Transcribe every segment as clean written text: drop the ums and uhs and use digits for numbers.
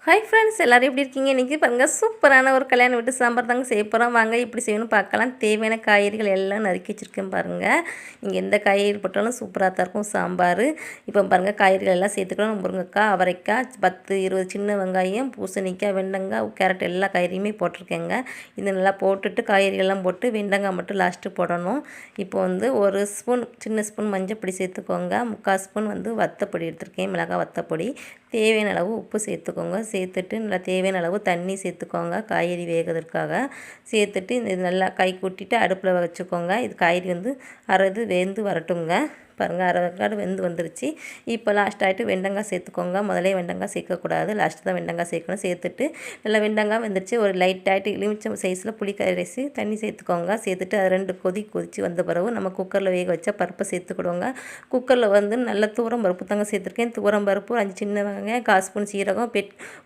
Hi friends, எல்லோரும் எப்படி இருக்கீங்க? இன்றைக்கி பாருங்கள், சூப்பரான ஒரு கல்யாண வீட்டு சாம்பார் தாங்க செய்ய போகிறோம். வாங்க எப்படி செய்யணும்னு பார்க்கலாம். தேவையான காய்கறிகள் எல்லாம் நறுக்கி வச்சுருக்கேன் பாருங்கள். நீங்கள் எந்த காய்கறி போட்டாலும் சூப்பராக தான் இருக்கும் சாம்பார். இப்போ பாருங்கள், காய்கறிகள் எல்லாம் சேர்த்துக்கலாம். முருங்கைக்காய், அவரைக்காய், 10-20 சின்ன வெங்காயம், பூசணிக்காய், வெண்டங்காய், கேரட் எல்லா காய்கறியுமே போட்டிருக்கேங்க. இது நல்லா போட்டுட்டு காய்கறிகள்லாம் போட்டு வெண்டங்காய் மட்டும் லாஸ்ட்டு போடணும். இப்போ வந்து ஒரு ஸ்பூன் சின்ன ஸ்பூன் மஞ்சள் பொடி சேர்த்துக்கோங்க. 3/4 ஸ்பூன் வந்து வத்தப்பொடி எடுத்திருக்கேன், மிளகாய் வத்தப்பொடி. தேவையான அளவு உப்பு சேர்த்துக்கோங்க. சேர்த்துட்டு நல்லா தேவையான அளவு தண்ணி சேர்த்துக்கோங்க. காய்கறி வேகிறதுக்காக சேர்த்துட்டு இது நல்லா கை கூட்டிட்டு அடுப்பில் வச்சுக்கோங்க. இது காய்கறி வந்து அரைது வெந்து வரட்டுங்க. பாருங்கள், அரை வேக்காடு வெந்து வந்துருச்சு. இப்போ லாஸ்ட் ஆகிட்டு வெண்டங்காய் சேர்த்துக்கோங்க. முதலே வெண்டங்காய் சேர்க்கக்கூடாது, லாஸ்ட்டு தான் வெண்டங்காய் சேர்க்கணும். சேர்த்துட்டு நல்லா வெண்டங்காய் வெந்துருச்சு. ஒரு லைட் ஆகிட்டு எலுமிச்சம் சைஸில் புளி கரைச்சி தண்ணி சேர்த்துக்கோங்க. சேர்த்துட்டு அது 2 கொதித்து வந்த பிறகு நம்ம குக்கரில் வேக வச்சா பருப்பை சேர்த்துக்கிடுவோங்க. குக்கரில் வந்து நல்ல துவரம் பருப்பு தாங்க சேர்த்துருக்கேன். துவரம் பருப்பு, 5 சின்ன வெங்காயம், 1/4 ஸ்பூன் சீரகம்,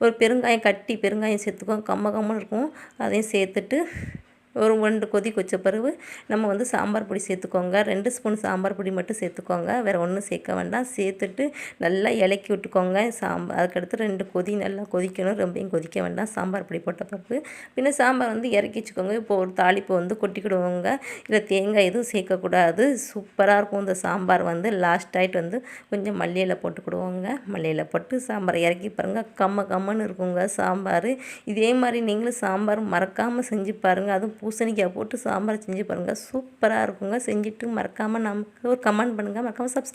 ஒரு பெருங்காயம், கட்டி பெருங்காயம் சேர்த்துக்கோங்க. கம்மன்னு இருக்கும். அதையும் சேர்த்துட்டு ஒரு 2 கொதி வச்ச பிறகு நம்ம வந்து சாம்பார் பொடி சேர்த்துக்கோங்க. 2 ஸ்பூன் சாம்பார் பொடி மட்டும் சேர்த்துக்கோங்க, வேறு ஒன்றும் சேர்க்க வேண்டாம். சேர்த்துட்டு நல்லா இலக்கி விட்டுக்கோங்க. அதுக்கடுத்து 2 கொதி நல்லா கொதிக்கணும், ரொம்பவும் கொதிக்க வேண்டாம். சாம்பார் பொடி போட்ட பிறகு பின்ன சாம்பார் வந்து இறக்கி வச்சுக்கோங்க. இப்போ ஒரு தாளிப்பு வந்து கொட்டிக்கிடுவோங்க. இதில் தேங்காய் எதுவும் சேர்க்கக்கூடாது. சூப்பராக இருக்கும் இந்த சாம்பார். வந்து லாஸ்ட் ஆகிட்டு வந்து கொஞ்சம் மல்லி இலை போட்டுக்கிடுவோங்க. மல்லி இலை போட்டு சாம்பாரை இறக்கி பாருங்கள், கம்மன்னு இருக்குங்க சாம்பார். இதே மாதிரி நீங்களும் சாம்பார் மறக்காமல் செஞ்சு பாருங்கள். அதுவும் பூசணிக்காய் போட்டு சாம்பார் செஞ்சு பாருங்கள், சூப்பராக இருக்குங்க. செஞ்சுட்டு மறக்காமல் நமக்கு ஒரு கமெண்ட் பண்ணுங்கள், மறக்காமல் சப்ஸ்கிரைப்